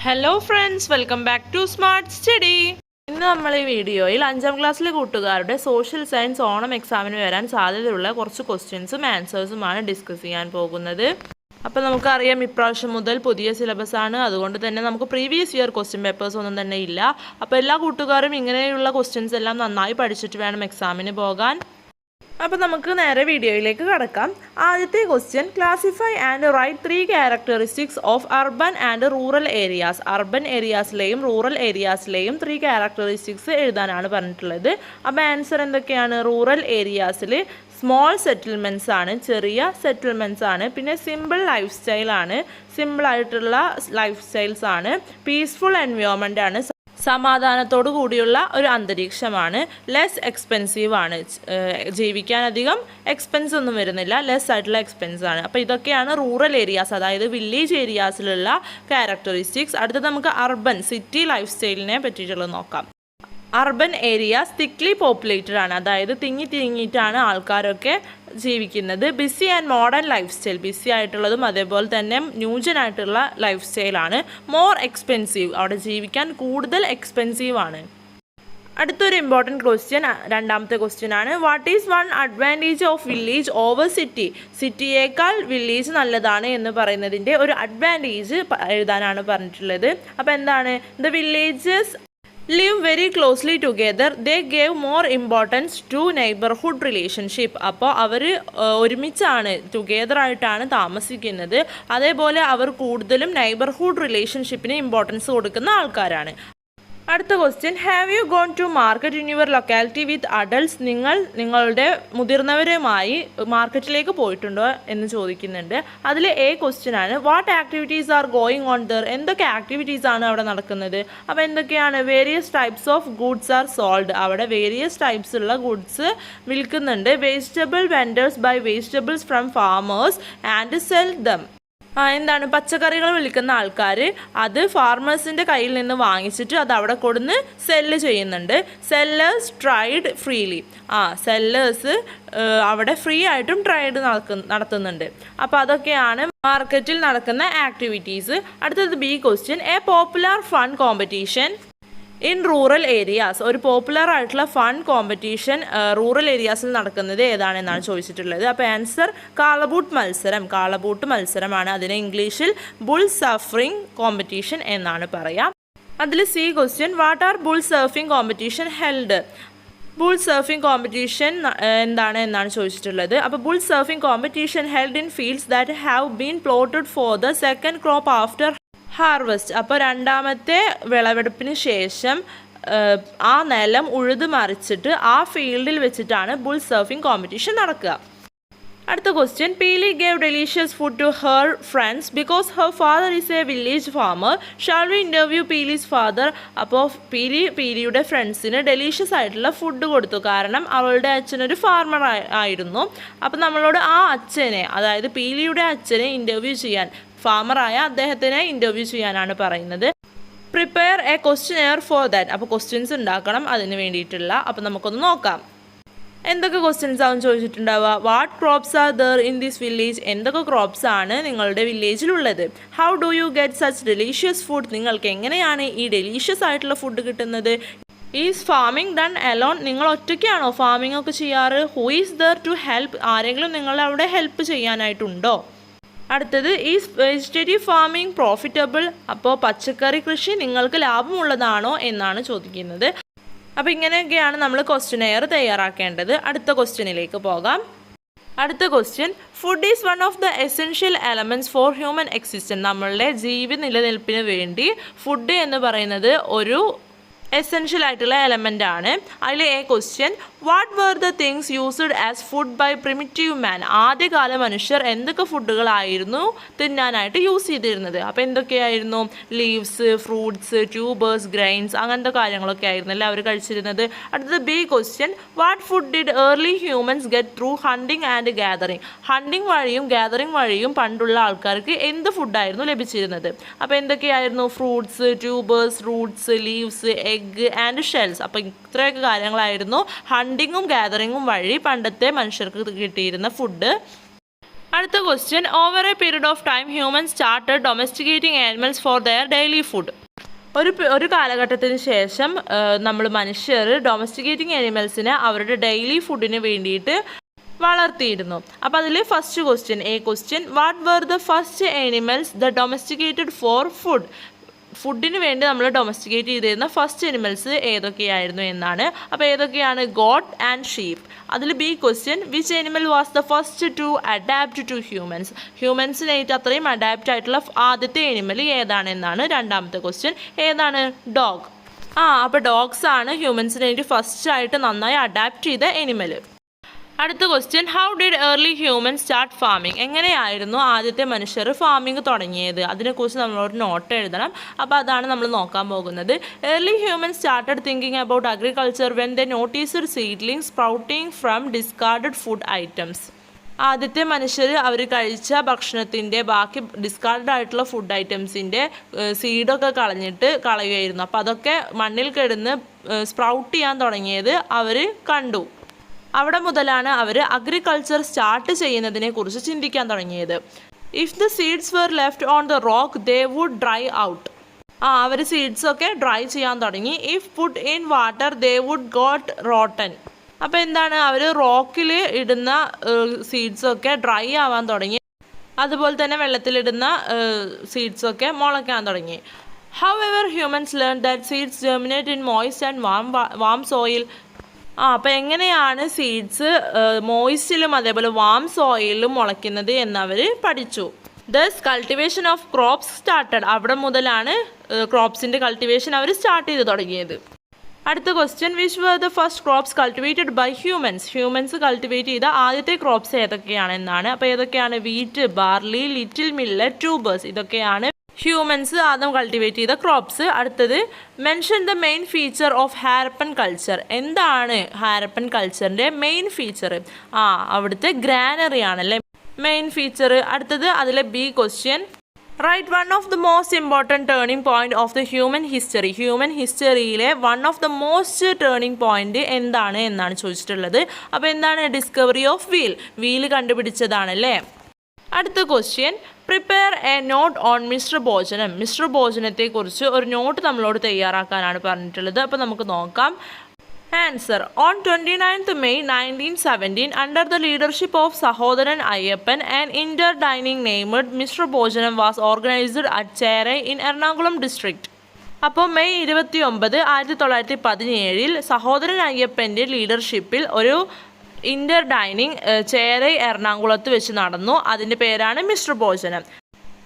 Hello friends, welcome back to smart study. ഇന്ന് നമ്മൾ ഈ വീഡിയോയിൽ 5ാം ക്ലാസ്സിലെ കൂട്ടുകാരുടെ സോഷ്യൽ സയൻസ് ഓണം എക്സാമിന് വരാൻ സാധ്യതയുള്ള കുറച്ച് ക്വസ്റ്റ്യൻസും ആൻസേഴ്സുമാണ് ഡിസ്കസ് ചെയ്യാൻ പോകുന്നത്. അപ്പോൾ നമുക്കറിയാം, ഇപ്രാവശ്യം മുതൽ പുതിയ സിലബസ് ആണ്. അതുകൊണ്ട് തന്നെ നമുക്ക് പ്രീവിയസ് ഇയർ ക്വസ്റ്റ്യൻ പേപ്പേഴ്സ് ഒന്നും തന്നെ ഇല്ല. അപ്പോൾ എല്ലാ കൂട്ടുകാരും ഇങ്ങനെയുള്ള ക്വസ്റ്റ്യൻസ് എല്ലാം നന്നായി പഠിച്ചിട്ട് വേണം എക്സാമിന് പോകാൻ. അപ്പോൾ നമുക്ക് നേരെ വീഡിയോയിലേക്ക് കടക്കാം. ആദ്യത്തെ question, classify and write 3 characteristics of urban and rural areas. Urban ഏരിയാസിലെയും റൂറൽ ഏരിയാസിലെയും 3 ക്യാരക്ടറിസ്റ്റിക്സ് എഴുതാനാണ് പറഞ്ഞിട്ടുള്ളത്. അപ്പോൾ ആൻസർ എന്തൊക്കെയാണ്? റൂറൽ ഏരിയാസിൽ സ്മോൾ സെറ്റിൽമെൻറ്റ്സ് ആണ്, ചെറിയ സെറ്റിൽമെൻറ്റ്സ് ആണ്. പിന്നെ സിമ്പിൾ ലൈഫ് സ്റ്റൈലാണ്, സിമ്പിളായിട്ടുള്ള ലൈഫ് സ്റ്റൈൽസ് ആണ്. പീസ്ഫുൾ എൻവയോൺമെൻ്റ് ആണ്, സമാധാനത്തോടു കൂടിയുള്ള ഒരു അന്തരീക്ഷമാണ്. ലെസ് എക്സ്പെൻസീവ് ആണ്, ജീവിക്കാൻ അധികം എക്സ്പെൻസ് ഒന്നും വരുന്നില്ല, ലെസ് ആയിട്ടുള്ള എക്സ്പെൻസ് ആണ്. അപ്പോൾ ഇതൊക്കെയാണ് റൂറൽ ഏരിയാസ്, അതായത് വില്ലേജ് ഏരിയാസിലുള്ള ക്യാരക്ടറിസ്റ്റിക്സ്. അടുത്തത് നമുക്ക് അർബൻ സിറ്റി ലൈഫ് സ്റ്റൈലിനെ പറ്റിയിട്ടുള്ളത് നോക്കാം. അർബൻ ഏരിയാസ് തിക്ലി പോപ്പുലേറ്റഡ് ആണ്, അതായത് തിങ്ങിയിട്ടാണ് ആൾക്കാരൊക്കെ ജീവിക്കുന്നത്. Busy and modern life style, busy ആയിട്ടുള്ളതും അതേപോലെ തന്നെ ന്യൂജനായിട്ടുള്ള ലൈഫ് സ്റ്റൈലാണ്. മോർ എക്സ്പെൻസീവ്, അവിടെ ജീവിക്കാൻ കൂടുതൽ എക്സ്പെൻസീവ് ആണ്. അടുത്തൊരു ഇമ്പോർട്ടൻറ്റ് ക്വസ്റ്റ്യൻ, രണ്ടാമത്തെ ക്വസ്റ്റ്യൻ ആണ്, what is one advantage of village over city? സിറ്റിയേക്കാൾ വില്ലേജ് നല്ലതാണ് എന്ന് പറയുന്നതിൻ്റെ ഒരു അഡ്വാൻറ്റേജ് എഴുതാനാണ് പറഞ്ഞിട്ടുള്ളത്. അപ്പോൾ എന്താണ്? The villages live very closely together, they gave more importance to neighborhood relationship. അപ്പോൾ അവർ ഒരുമിച്ചാണ്, ടുഗെദർ ആയിട്ടാണ് താമസിക്കുന്നത്. അതേപോലെ അവർ കൂടുതലും നെയ്ബർഹുഡ് റിലേഷൻഷിപ്പിന് ഇമ്പോർട്ടൻസ് കൊടുക്കുന്ന ആൾക്കാരാണ്. അടുത്ത question, have you gone to market in your locality with adults? നിങ്ങൾ നിങ്ങളുടെ മുതിർന്നവരുമായി മാർക്കറ്റിലേക്ക് പോയിട്ടുണ്ടോ എന്ന് ചോദിക്കുന്നുണ്ട്. അതിൽ എ ക്വസ്റ്റ്യൻ ആണ്, what activities are going on there? എന്തൊക്കെ ആക്ടിവിറ്റീസ് ആണ് അവിടെ നടക്കുന്നത്? അപ്പോൾ എന്തൊക്കെയാണ്? Various types of goods are sold, അവിടെ വേരിയസ് ടൈപ്സ് ഉള്ള ഗുഡ്സ് വിൽക്കുന്നുണ്ട്. Vegetable vendors buy vegetables from farmers and sell them. എന്താണ്? പച്ചക്കറികൾ വിൽക്കുന്ന ആൾക്കാർ അത് ഫാർമേഴ്സിൻ്റെ കയ്യിൽ നിന്ന് വാങ്ങിച്ചിട്ട് അത് അവിടെ കൊടുന്ന് സെല്ല് ചെയ്യുന്നുണ്ട്. സെല്ലേഴ്സ് ട്രൈഡ് ഫ്രീലി, സെല്ലേഴ്സ് അവിടെ ഫ്രീ ആയിട്ടും ട്രൈഡ് നടത്തുന്നുണ്ട്. അപ്പോൾ അതൊക്കെയാണ് മാർക്കറ്റിൽ നടക്കുന്ന ആക്ടിവിറ്റീസ്. അടുത്തത് B question, A popular fun competition in rural areas. ഒരു പോപ്പുലർ ആയിട്ടുള്ള ഫൺ കോമ്പറ്റീഷൻ റൂറൽ ഏരിയാസിൽ നടക്കുന്നത് ഏതാണെന്നാണ് ചോദിച്ചിട്ടുള്ളത്. അപ്പോൾ ആൻസർ കാളബൂട്ട് മത്സരമാണ്. അതിനെ ഇംഗ്ലീഷിൽ ബുൾ സർഫിംഗ് കോമ്പറ്റീഷൻ എന്നാണ് പറയാം. അതിൽ C question, what R bull surfing competition held? Bull surfing competition എന്താണ് എന്നാണ് ചോദിച്ചിട്ടുള്ളത്. അപ്പോൾ bull surfing competition held in fields that have been plotted for the second crop after harvest. അപ്പോൾ രണ്ടാമത്തെ വിളവെടുപ്പിന് ശേഷം ആ നിലം ഉഴുതു മറിച്ചിട്ട് ആ ഫീൽഡിൽ വെച്ചിട്ടാണ് ബുൾ സർഫിംഗ് കോമ്പറ്റീഷൻ നടക്കുക. അടുത്ത question, Peeli gave delicious food to her friends because her father is a village farmer. Shall we interview Peeli's father? അപ്പോൾ പീലിയുടെ ഫ്രണ്ട്സിന് ഡെലീഷ്യസ് ആയിട്ടുള്ള ഫുഡ് കൊടുത്തു, കാരണം അവളുടെ അച്ഛനൊരു ഫാർമർ ആയിരുന്നു. അപ്പോൾ നമ്മളോട് ആ അച്ഛനെ, അതായത് പീലിയുടെ അച്ഛനെ ഇൻ്റർവ്യൂ ചെയ്യാൻ, ഫാമറായ അദ്ദേഹത്തിനെ ഇൻ്റർവ്യൂ ചെയ്യാനാണ് പറയുന്നത്. Prepare a questionnaire for that. അപ്പോൾ ക്വസ്റ്റ്യൻസ് ഉണ്ടാക്കണം അതിന് വേണ്ടിയിട്ടുള്ള. അപ്പോൾ നമുക്കൊന്ന് നോക്കാം. എന്തൊക്കെ ക്വസ്റ്റ്യൻസ് ആവും ചോദിച്ചിട്ടുണ്ടാവുക? What crops are there in this village? എന്തൊക്കെ ക്രോപ്സ് ആണ് നിങ്ങളുടെ വില്ലേജിലുള്ളത്? How do you get such delicious food? നിങ്ങൾക്ക് എങ്ങനെയാണ് ഈ ഡെലീഷ്യസ് ആയിട്ടുള്ള ഫുഡ് കിട്ടുന്നത്? Is farming done alone? നിങ്ങൾ ഒറ്റയ്ക്കാണോ ഫാമിംഗ് ഒക്കെ ചെയ്യാറ്? Who is there to help? ആരെങ്കിലും നിങ്ങളെ അവിടെ ഹെൽപ്പ് ചെയ്യാനായിട്ടുണ്ടോ? അടുത്തത്, ഈസ് വെജിറ്റേറിയൻ ഫാമിംഗ് പ്രോഫിറ്റബിൾ? അപ്പോൾ പച്ചക്കറി കൃഷി നിങ്ങൾക്ക് ലാഭമുള്ളതാണോ എന്നാണ് ചോദിക്കുന്നത്. അപ്പോൾ ഇങ്ങനെയൊക്കെയാണ് നമ്മൾ ക്വസ്റ്റ്യനെയർ തയ്യാറാക്കേണ്ടത്. അടുത്ത ക്വസ്റ്റ്യനിലേക്ക് പോകാം. അടുത്ത question, food is one of the essential elements for human existence. നമ്മളുടെ ജീവിത നിലനിൽപ്പിന് വേണ്ടി ഫുഡ് എന്ന് പറയുന്നത് ഒരു എസെൻഷ്യൽ ആയിട്ടുള്ള എലമെൻ്റ് ആണ്. അതിൽ A question, what were the things used as food by primitive man? ആദ്യകാല മനുഷ്യർ എന്തൊക്കെ ഫുഡുകളായിരുന്നു തിന്നാനായിട്ട് യൂസ് ചെയ്തിരുന്നത്? അപ്പോൾ എന്തൊക്കെയായിരുന്നു? ലീവ്സ്, ഫ്രൂട്ട്സ്, ട്യൂബേഴ്സ്, ഗ്രൈൻസ്, അങ്ങനത്തെ കാര്യങ്ങളൊക്കെ ആയിരുന്നല്ലേ അവർ കഴിച്ചിരുന്നത്. അടുത്തത് B question, what food did early humans get through hunting and gathering? Hunting വഴിയും ഗാദറിങ് വഴിയും പണ്ടുള്ള ആൾക്കാർക്ക് എന്ത് ഫുഡായിരുന്നു ലഭിച്ചിരുന്നത്? അപ്പോൾ എന്തൊക്കെയായിരുന്നു? Fruits, tubers, roots, leaves, egg and shells. അപ്പോൾ ഇത്രയൊക്കെ കാര്യങ്ങളായിരുന്നു ഹണ്ടിങ്ങും ഗാദറിങ്ങും വഴി പണ്ടത്തെ മനുഷ്യർക്ക് കിട്ടിയിരുന്ന ഫുഡ്. അടുത്ത question, over a period of time humans started domesticating animals for their daily food. ഒരു കാലഘട്ടത്തിന് ശേഷം നമ്മൾ മനുഷ്യർ ഡൊമസ്റ്റിക്കേറ്റിംഗ് ആനിമൽസിനെ അവരുടെ ഡെയിലി ഫുഡിന് വേണ്ടിയിട്ട് വളർത്തിയിരുന്നു. അപ്പോൾ അതിൽ first question, what were the first animals the domesticated for food? ഫുഡിന് വേണ്ടി നമ്മൾ ഡൊമസ്റ്റിക്കേറ്റ് ചെയ്തിരുന്ന ഫസ്റ്റ് ആനിമൽസ് ഏതൊക്കെയായിരുന്നു എന്നാണ്. അപ്പോൾ ഏതൊക്കെയാണ്? Goat and sheep. അതിൽ B question, which animal was the first to adapt to humans? ഹ്യൂമൻസിനായിട്ട് അത്രയും അഡാപ്റ്റ് ആയിട്ടുള്ള ആദ്യത്തെ ആനിമൽ ഏതാണെന്നാണ് രണ്ടാമത്തെ ക്വസ്റ്റ്യൻ. ഏതാണ്? ഡോഗ്. അപ്പോൾ ഡോഗ്സ് ആണ് ഹ്യൂമൻസിനായിട്ട് ഫസ്റ്റ് ആയിട്ട് നന്നായി അഡാപ്റ്റ് ചെയ്ത ആനിമൽ. അടുത്ത question, how did early human start farming? എങ്ങനെയായിരുന്നു ആദ്യത്തെ മനുഷ്യർ ഫാമിംഗ് തുടങ്ങിയത്? അതിനെക്കുറിച്ച് നമ്മളൊരു നോട്ട് എഴുതണം. അപ്പോൾ അതാണ് നമ്മൾ നോക്കാൻ പോകുന്നത്. Early human started thinking about agriculture when they noticed seedling sprouting from discarded food items. ആദ്യത്തെ മനുഷ്യർ അവർ കഴിച്ച ഭക്ഷണത്തിൻ്റെ ബാക്കി ഡിസ്കാർഡഡ് ആയിട്ടുള്ള ഫുഡ് ഐറ്റംസിൻ്റെ സീഡൊക്കെ കളയുമായിരുന്നു. അപ്പോൾ അതൊക്കെ മണ്ണിൽ കിടന്ന് സ്പ്രൗട്ട് ചെയ്യാൻ തുടങ്ങിയത് അവർ കണ്ടു. അവിടെ മുതലാണ് അവർ അഗ്രികൾച്ചർ സ്റ്റാർട്ട് ചെയ്യുന്നതിനെ കുറിച്ച് ചിന്തിക്കാൻ തുടങ്ങിയത്. If the seeds were left on the rock they would dry out. അവർ സീഡ്സൊക്കെ ഡ്രൈ ചെയ്യാൻ തുടങ്ങി. If put in water they would got rotten. അപ്പോൾ എന്താണ്, അവർ റോക്കിൽ ഇടുന്ന സീഡ്സൊക്കെ ഡ്രൈ ആവാൻ തുടങ്ങി. അതുപോലെ തന്നെ വെള്ളത്തിലിടുന്ന സീഡ്സൊക്കെ മുളയ്ക്കാൻ തുടങ്ങി. However humans learn that seeds germinate in moist and warm soil. അപ്പോൾ എങ്ങനെയാണ് സീഡ്സ് മോയ്സ്റ്റിലും അതേപോലെ വാം സോയിലും മുളയ്ക്കുന്നത് എന്നവർ പഠിച്ചു. Thus cultivation of crops started. അവിടെ മുതലാണ് ക്രോപ്സിൻ്റെ കൾട്ടിവേഷൻ അവർ സ്റ്റാർട്ട് ചെയ്ത് തുടങ്ങിയത്. അടുത്ത question, which were the first crops cultivated by humans? Humans cultivate ചെയ്ത ആദ്യത്തെ ക്രോപ്സ് ഏതൊക്കെയാണെന്നാണ്. അപ്പോൾ ഏതൊക്കെയാണ്? Wheat, barley, little millet, tubers. ഇതൊക്കെയാണ് ഹ്യൂമൻസ് ആദ്യം കൾട്ടിവേറ്റ് ചെയ്ത ക്രോപ്സ്. അടുത്തത്, mention the main feature of Harappan culture. എന്താണ് ഹാരപ്പൻ കൾച്ചറിൻ്റെ മെയിൻ ഫീച്ചർ? അവിടുത്തെ ഗ്രാനറി ആണല്ലേ മെയിൻ ഫീച്ചർ. അടുത്തത് അതിലെ B question, right one of the most important turning point of the human history. Human ഹിസ്റ്ററിയിലെ one of the most turning point എന്താണ് എന്നാണ് ചോദിച്ചിട്ടുള്ളത്. അപ്പോൾ എന്താണ്? ഡിസ്കവറി ഓഫ് വീൽ കണ്ടുപിടിച്ചതാണല്ലേ. അടുത്ത question, prepare a note on Misra Bhojanam. Misra ഭോജനത്തെക്കുറിച്ച് ഒരു നോട്ട് നമ്മളോട് തയ്യാറാക്കാനാണ് പറഞ്ഞിട്ടുള്ളത്. അപ്പോൾ നമുക്ക് നോക്കാം. Answer, on 29th May 1917 under the leadership of Sahodaran Ayyappan an inter dining named Mishra ഭോജനം was organized at ചേരൈ in Ernakulam district. അപ്പോൾ മെയ് 29, 1917 സഹോദരൻ അയ്യപ്പൻ്റെ ലീഡർഷിപ്പിൽ ഒരു ഇന്റർ ഡൈനിങ് ചേരൈ എറണാകുളത്ത് വെച്ച് നടന്നു. അതിൻ്റെ പേരാണ് Misra Bhojanam.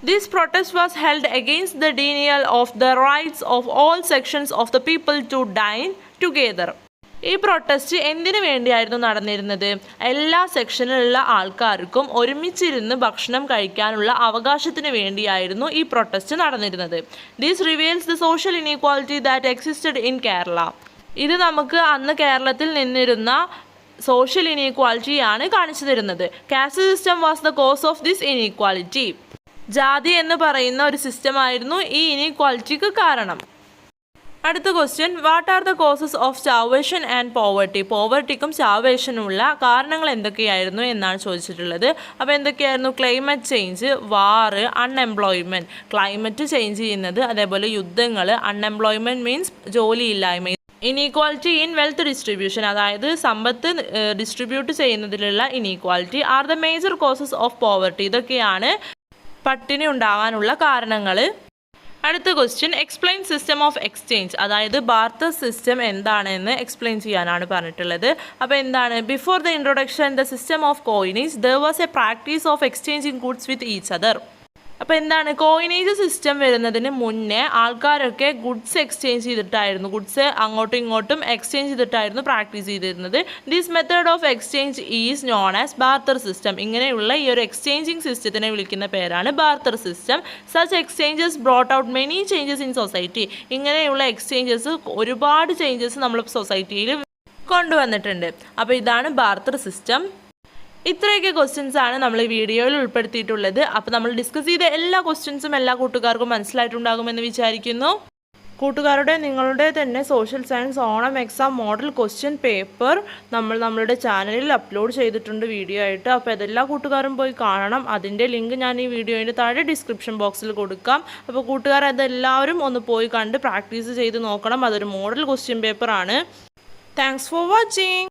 This protest was held against the denial of the rights of all sections of the people to dine together. ഈ പ്രൊട്ടസ്റ്റ് എന്തിനു വേണ്ടിയായിരുന്നു നടന്നിരുന്നത്? എല്ലാ സെക്ഷനിലുള്ള ആൾക്കാർക്കും ഒരുമിച്ചിരുന്ന് ഭക്ഷണം കഴിക്കാനുള്ള അവകാശത്തിന് വേണ്ടിയായിരുന്നു ഈ പ്രൊട്ടസ്റ്റ് നടന്നിരുന്നത്. This reveals the social inequality that existed in Kerala. ഇത് നമുക്ക് അന്ന് കേരളത്തിൽ നിന്നിരുന്ന സോഷ്യൽ ഇനീക്വാലിറ്റിയാണ് കാണിച്ചു തരുന്നത്. Caste system was the cause of this inequality. ജാതി എന്ന് പറയുന്ന ഒരു സിസ്റ്റമായിരുന്നു ഈ ഇനീക്വാലിറ്റിക്ക് കാരണം. അടുത്ത question, what are the causes of starvation and poverty? പോവർട്ടിക്കും സ്റ്റാർവേഷനുമുള്ള കാരണങ്ങൾ എന്തൊക്കെയായിരുന്നു എന്നാണ് ചോദിച്ചിട്ടുള്ളത്. അപ്പോൾ എന്തൊക്കെയായിരുന്നു? Climate change, war, unemployment. Climate change ചെയ്യുന്നത്, അതേപോലെ യുദ്ധങ്ങൾ, അൺഎംപ്ലോയ്മെൻറ്റ് മീൻസ് ജോലിയില്ലായ്മ, ഇനീക്വാലിറ്റി ഇൻ വെൽത്ത് ഡിസ്ട്രിബ്യൂഷൻ, അതായത് സമ്പത്ത് ഡിസ്ട്രിബ്യൂട്ട് ചെയ്യുന്നതിലുള്ള inequality are the major causes of poverty. ഇതൊക്കെയാണ് പട്ടിണി ഉണ്ടാവാനുള്ള കാരണങ്ങൾ. അടുത്ത question, explain system of exchange, അതായത് ബാർട്ടർ സിസ്റ്റം എന്താണെന്ന് എക്സ്പ്ലെയിൻ ചെയ്യാനാണ് പറഞ്ഞിട്ടുള്ളത്. അപ്പോൾ എന്താണ്? Before the introduction the system of coinage there was a practice of exchanging goods with each other. അപ്പോൾ എന്താണ്? കോയിനേജ് സിസ്റ്റം വരുന്നതിന് മുന്നേ ആൾക്കാരൊക്കെ ഗുഡ്സ് എക്സ്ചേഞ്ച് ചെയ്തിട്ടായിരുന്നു, ഗുഡ്സ് അങ്ങോട്ടും ഇങ്ങോട്ടും എക്സ്ചേഞ്ച് ചെയ്തിട്ടായിരുന്നു പ്രാക്ടീസ് ചെയ്തിരുന്നത്. This method of exchange is known as barter system. ഇങ്ങനെയുള്ള ഈ ഒരു എക്സ്ചേഞ്ചിങ് സിസ്റ്റത്തിനെ വിളിക്കുന്ന പേരാണ് barter system. Such exchanges brought out many changes in society. ഇങ്ങനെയുള്ള എക്സ്ചേഞ്ചസ് ഒരുപാട് ചേഞ്ചസ് നമ്മൾ സൊസൈറ്റിയിൽ കൊണ്ടുവന്നിട്ടുണ്ട്. അപ്പോൾ ഇതാണ് ബാർട്ടർ സിസ്റ്റം. ഇത്രയൊക്കെ ക്വസ്റ്റ്യൻസ് ആണ് നമ്മൾ ഈ വീഡിയോയിൽ ഉൾപ്പെടുത്തിയിട്ടുള്ളത്. അപ്പോൾ നമ്മൾ ഡിസ്കസ് ചെയ്ത എല്ലാ ക്വസ്റ്റ്യൻസും എല്ലാ കൂട്ടുകാർക്കും മനസ്സിലായിട്ടുണ്ടാകുമെന്ന് വിചാരിക്കുന്നു. കൂട്ടുകാരുടെ നിങ്ങളുടെ തന്നെ social science Onam exam model question paper നമ്മളുടെ ചാനലിൽ അപ്ലോഡ് ചെയ്തിട്ടുണ്ട് വീഡിയോ ആയിട്ട്. അപ്പോൾ അതെല്ലാ കൂട്ടുകാരും പോയി കാണണം. അതിൻ്റെ ലിങ്ക് ഞാൻ ഈ വീഡിയോയുടെ താഴെ ഡിസ്ക്രിപ്ഷൻ ബോക്സിൽ കൊടുക്കാം. അപ്പോൾ കൂട്ടുകാർ അതെല്ലാവരും ഒന്ന് പോയി കണ്ട് പ്രാക്ടീസ് ചെയ്ത് നോക്കണം. അതൊരു മോഡൽ ക്വസ്റ്റ്യൻ പേപ്പറാണ്. Thanks for watching.